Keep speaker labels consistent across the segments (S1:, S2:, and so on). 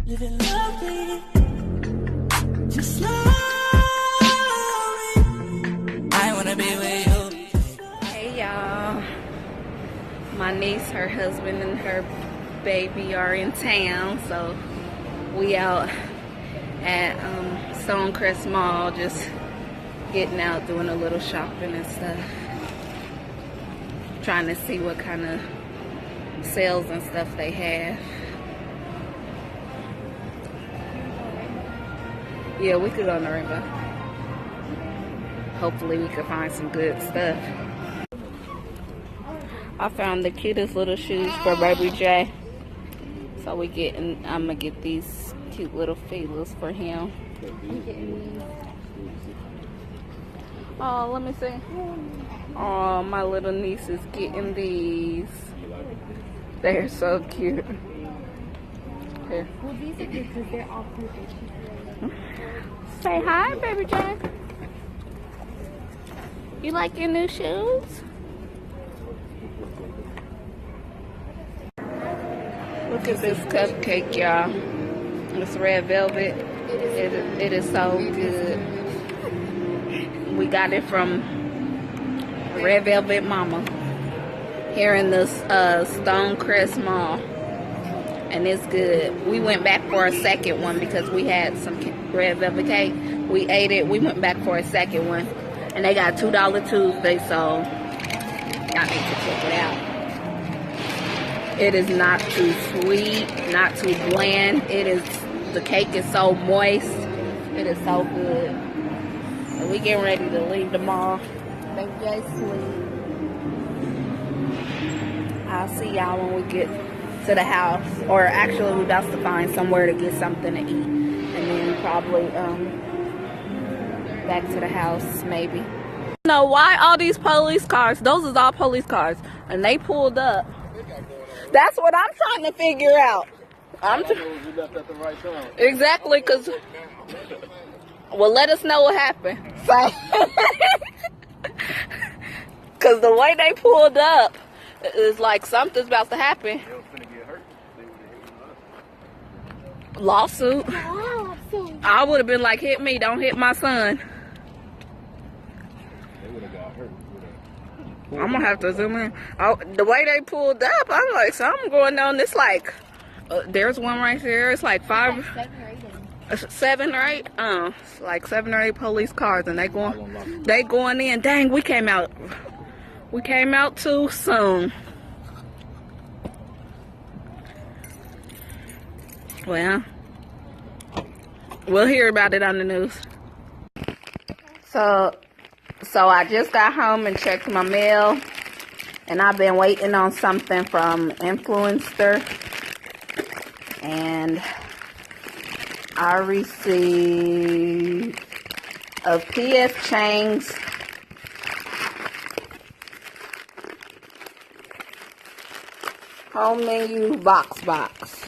S1: living lovely, just slowly. I wanna be with you.
S2: Hey y'all, my niece, her husband, and her baby are in town, so we out at Stonecrest Mall, just getting out, doing a little shopping and stuff, trying to see what kind of sales and stuff they have. Yeah, we could go on the rainbow. Hopefully we could find some good stuff. I found the cutest little shoes for baby J. So I'm gonna get these cute little feelers for him. I'm getting these. Oh, let me see. Oh, my little niece is getting these. They're so cute. Here.
S3: Well, these are good because they're all purpose.
S2: Say hi, baby J. You like your new shoes? Look at this cupcake, y'all. It's red velvet. It is so good. We got it from Red Velvet Mama here in the Stonecrest Mall. And it's good. We went back for a second one because we had some red velvet cake. We ate it. We went back for a second one. And they got $2 Tuesday, so y'all need to check it out. It is not too sweet, not too bland. The cake is so moist. It is so good. And we getting ready to leave the mall. Baby J's sweet. I'll see y'all when we get to the house, or actually we're about to find somewhere to get something to eat, and then probably back to the house maybe. You know why all these police cars? Those is all police cars, and they pulled up. That's what I'm trying to figure out. Exactly, cause well, let us know what happened. Cause the way they pulled up is like something's about to happen. Lawsuit. I would have been like, hit me, don't hit my son. I'm gonna have to zoom in. Oh, the way they pulled up, I'm like, something going on. It's like, there's one right there. It's like 7 or 8. It's like 7 or 8 police cars, and they going in. Dang, we came out too soon. Well, we'll hear about it on the news. So I just got home and checked my mail, and I've been waiting on something from Influenster, and I received a P.F. Chang's home menu Voxbox.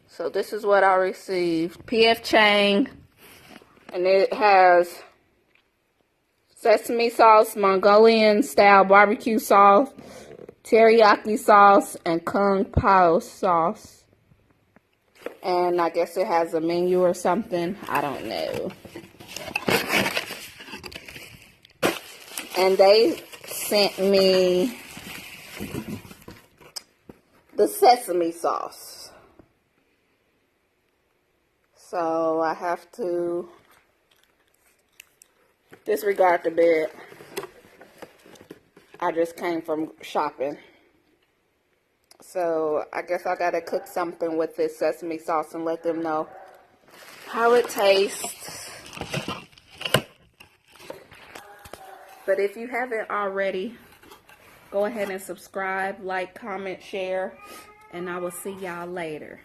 S2: So this is what I received. P.F. Chang, and it has sesame sauce, Mongolian style barbecue sauce, teriyaki sauce, and kung pao sauce. And I guess it has a menu or something. I don't know. And they sent me the sesame sauce. So I have to disregard the bed. I just came from shopping. So I guess I gotta cook something with this sesame sauce and let them know how it tastes. But if you haven't already, go ahead and subscribe, like, comment, share, and I will see y'all later.